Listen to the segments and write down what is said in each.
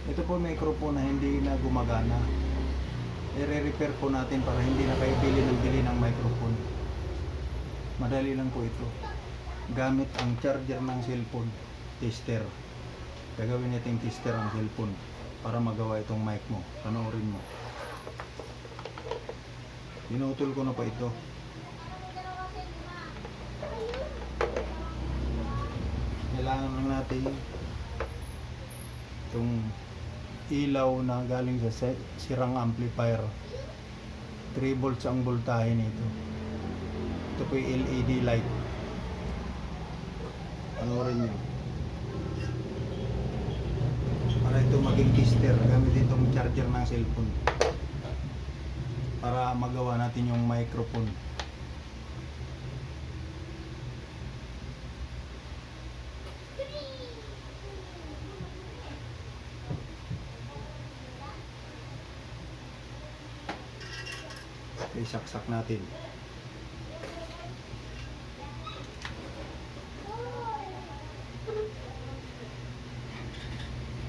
Ito po microphone na hindi na gumagana. I-repair po natin para hindi na kayo bili ng microphone. Madali lang po ito. Gamit ang charger ng cellphone, tester. Gagawin natin tester ang cellphone para magawa itong mic mo. Panoorin mo. Pinutol ko na pa ito. Kailangan lang natin itong ilaw na galing sa sirang amplifier. 3 volts ang voltahe nito. Ito po yung LED light. Panoorin nyo. Para ito maging tester, gamit itong charger ng cellphone para magawa natin yung microphone. Isaksak natin.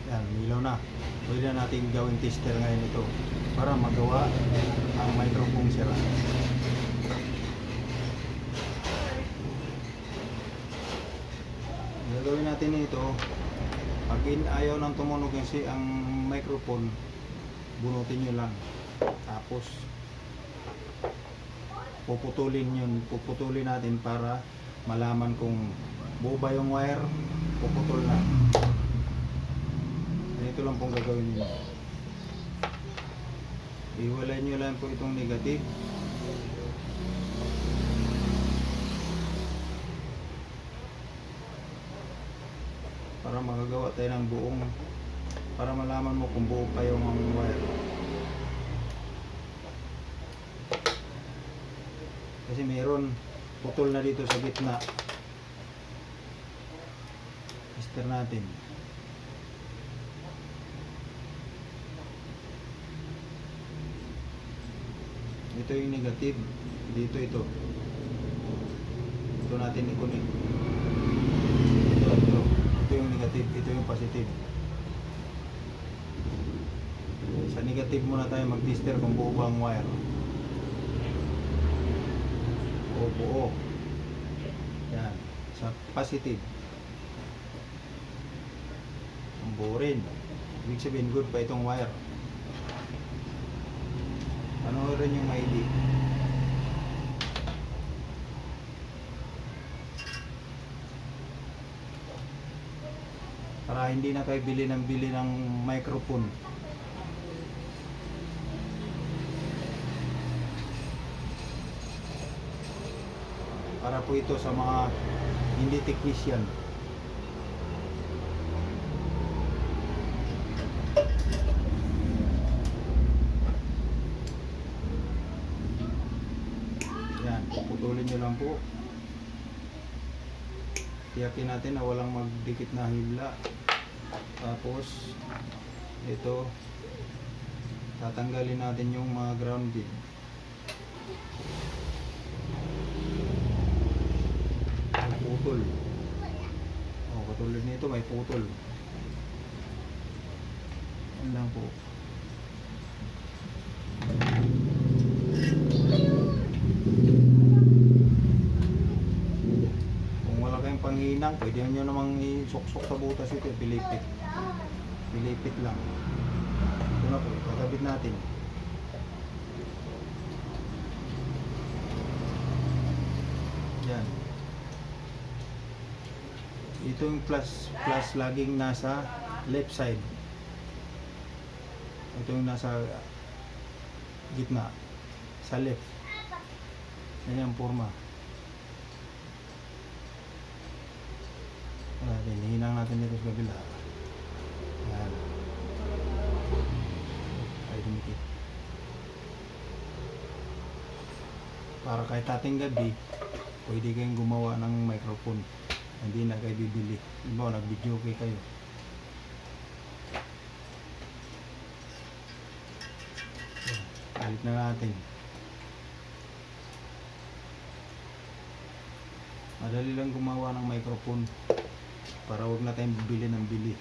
Yan, milaw na. Pwede na natin gawin tester ngayon ito para magawa ang microphone sira. Gagawin natin ito. Pag ayaw nang tumunog ang microphone, bunutin nyo lang. Tapos puputulin natin para malaman kung buo ba yung wire. Puputol na. Ito lang pong gagawin niyo. Iwalay nyo lang po itong negative. Para magagawa tayo ng buong, para malaman mo kung buo pa yung wire. Kasi mayroon putol na dito sa gitna. Tester natin. Ito yung negative. Dito ito. Ito natin i-connect. Ito. Ito yung negative. Ito yung positive. Sa negative muna tayo mag-tester kung buo ba ang wire. O buo. Yan. Sa positive. Ang buo rin. Ibig sabihin good pa itong wire. Panoorin yung maigi. Para hindi na kayo bili ng microphone. Para po ito sa mga hindi technician. Yan, puputulin nyo lang po. Tiyakin natin na walang magdikit na hibla. Tapos ito, tatanggalin natin yung mga ground bead. Putol. O, katulad nito may putol. Yan lang po. Kung wala kayong panghinang, pwede nyo namang isuksok sa butas ito. Pilipit. Pilipit lang. Ito na po. Kakabit natin. Yan. Ito yung plus laging nasa left side. Ito yung nasa gitna sa left. Yan yung forma. Hinang natin dito sa kabila. Yan. Ay, dumikit. Para kahit ating gabi, pwede kayong gumawa ng microphone. Hindi na kayo bibili. Diba, nag-video kayo. Balik na natin. Madali lang gumawa ng microphone para huwag na tayong bibili ng bili.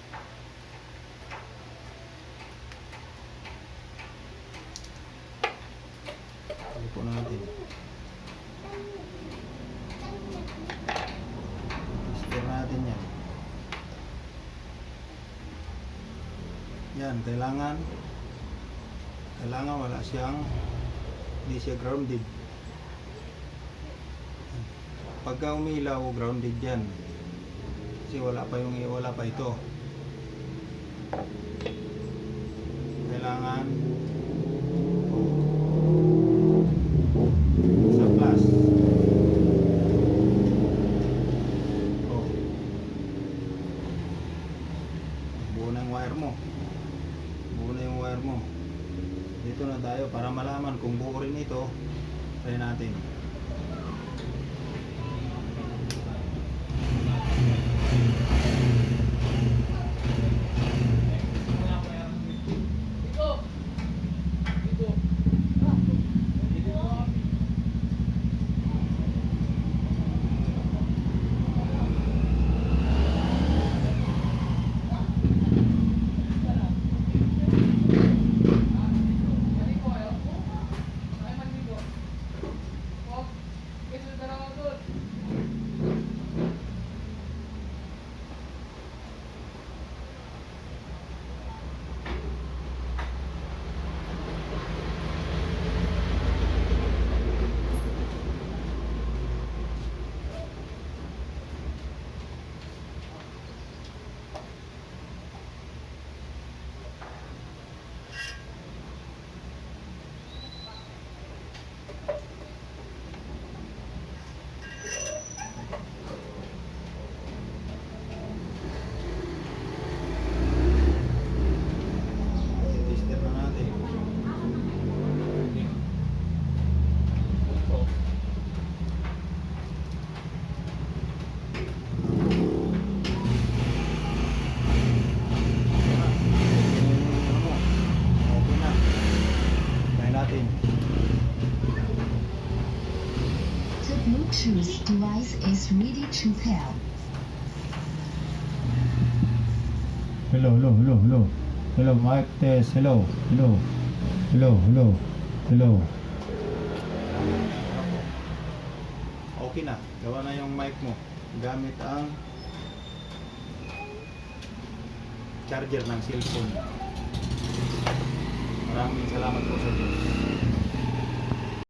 Yan, kailangan wala siyang, hindi siya grounded. Pagka umilaw, grounded yan. Kasi wala pa ito. Kailangan sa plus. Oh. Buo na yung wire mo. Dito na tayo para malaman kung buo rin ito. Try natin. Tester na natin. Okay na. Try natin. The Bluetooth device is ready to pair. Hello, mic test. Hello. Okay na. Gawa na yung mic mo. Gamit ang charger ng cellphone. Maraming salamat po sa Diyos.